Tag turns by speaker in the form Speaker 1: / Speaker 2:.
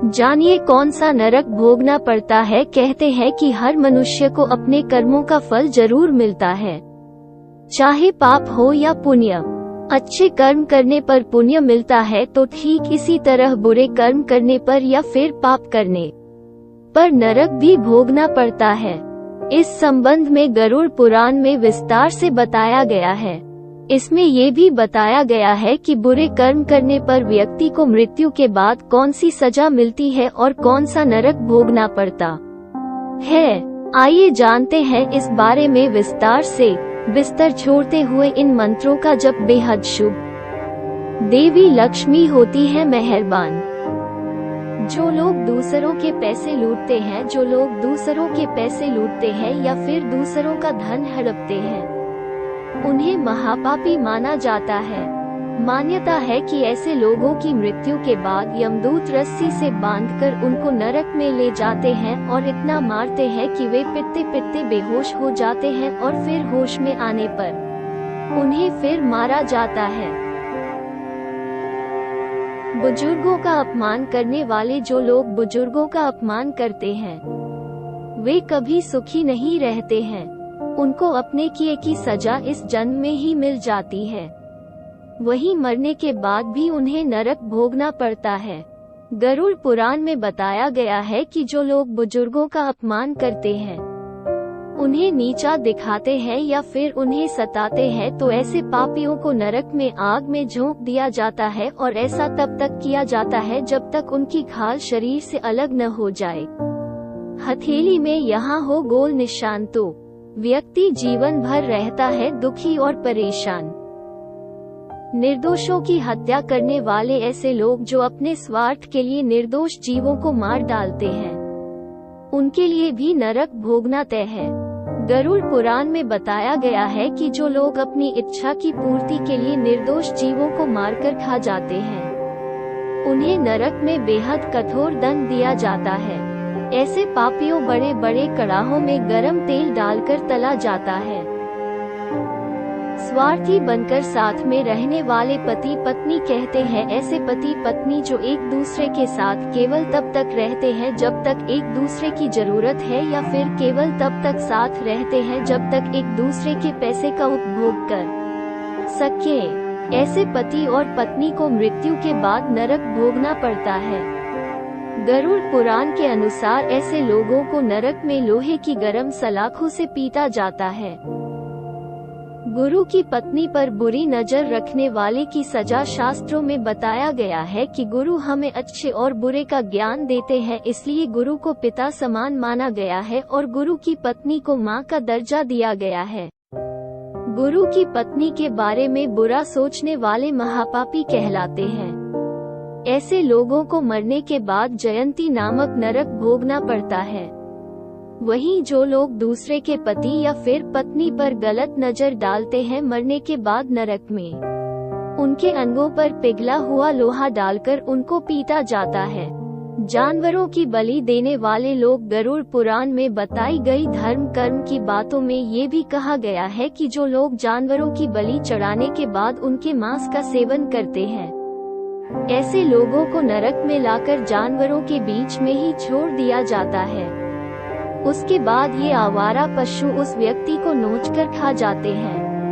Speaker 1: जानिए कौन सा नरक भोगना पड़ता है। कहते हैं कि हर मनुष्य को अपने कर्मों का फल जरूर मिलता है, चाहे पाप हो या पुण्य। अच्छे कर्म करने पर पुण्य मिलता है तो ठीक इसी तरह बुरे कर्म करने पर या फिर पाप करने पर नरक भी भोगना पड़ता है। इस संबंध में गरुड़ पुराण में विस्तार से बताया गया है। इसमें ये भी बताया गया है कि बुरे कर्म करने पर व्यक्ति को मृत्यु के बाद कौन सी सजा मिलती है और कौन सा नरक भोगना पड़ता है। आइए जानते हैं इस बारे में विस्तार से। बिस्तर छोड़ते हुए इन मंत्रों का जप बेहद शुभ। देवी लक्ष्मी होती है मेहरबान। जो लोग दूसरों के पैसे लूटते हैं, जो लोग दूसरों के पैसे लूटते हैं या फिर दूसरों का धन हड़पते हैं, उन्हें महापापी माना जाता है। मान्यता है कि ऐसे लोगों की मृत्यु के बाद यमदूत रस्सी से बांधकर उनको नरक में ले जाते हैं और इतना मारते हैं कि वे पिटते पिटते बेहोश हो जाते हैं और फिर होश में आने पर उन्हें फिर मारा जाता है। बुजुर्गों का अपमान करने वाले, जो लोग बुजुर्गों का अपमान करते हैं, वे कभी सुखी नहीं रहते हैं। उनको अपने किए की सजा इस जन्म में ही मिल जाती है, वहीं मरने के बाद भी उन्हें नरक भोगना पड़ता है। गरुड़ पुराण में बताया गया है कि जो लोग बुजुर्गों का अपमान करते हैं, उन्हें नीचा दिखाते हैं या फिर उन्हें सताते हैं, तो ऐसे पापियों को नरक में आग में झोंक दिया जाता है और ऐसा तब तक किया जाता है जब तक उनकी खाल शरीर से अलग न हो जाए। हथेली में यहाँ हो गोल निशान तो व्यक्ति जीवन भर रहता है दुखी और परेशान। निर्दोषों की हत्या करने वाले, ऐसे लोग जो अपने स्वार्थ के लिए निर्दोष जीवों को मार डालते हैं, उनके लिए भी नरक भोगना तय है। गरुड़ पुराण में बताया गया है कि जो लोग अपनी इच्छा की पूर्ति के लिए निर्दोष जीवों को मारकर खा जाते हैं, उन्हें नरक में बेहद कठोर दंड दिया जाता है। ऐसे पापियों बड़े बड़े कड़ाहों में गरम तेल डालकर तला जाता है। स्वार्थी बनकर साथ में रहने वाले पति पत्नी कहते हैं, ऐसे पति पत्नी जो एक दूसरे के साथ केवल तब तक रहते हैं जब तक एक दूसरे की जरूरत है, या फिर केवल तब तक साथ रहते हैं जब तक एक दूसरे के पैसे का उपभोग कर सके। ऐसे पति और पत्नी को मृत्यु के बाद नरक भोगना पड़ता है। गरुड़ पुराण के अनुसार ऐसे लोगों को नरक में लोहे की गरम सलाखों से पीटा जाता है। गुरु की पत्नी पर बुरी नजर रखने वाले की सजा शास्त्रों में बताया गया है कि गुरु हमें अच्छे और बुरे का ज्ञान देते हैं, इसलिए गुरु को पिता समान माना गया है और गुरु की पत्नी को मां का दर्जा दिया गया है। गुरु की पत्नी के बारे में बुरा सोचने वाले महापापी कहलाते हैं। ऐसे लोगों को मरने के बाद जयंती नामक नरक भोगना पड़ता है। वहीं जो लोग दूसरे के पति या फिर पत्नी पर गलत नजर डालते हैं, मरने के बाद नरक में उनके अंगों पर पिघला हुआ लोहा डालकर उनको पीटा जाता है। जानवरों की बलि देने वाले लोग, गरुड़ पुराण में बताई गई धर्म कर्म की बातों में ये भी कहा गया है कि जो लोग जानवरों की बलि चढ़ाने के बाद उनके मांस का सेवन करते हैं, ऐसे लोगों को नरक में लाकर जानवरों के बीच में ही छोड़ दिया जाता है। उसके बाद ये आवारा पशु उस व्यक्ति को नोचकर खा जाते हैं।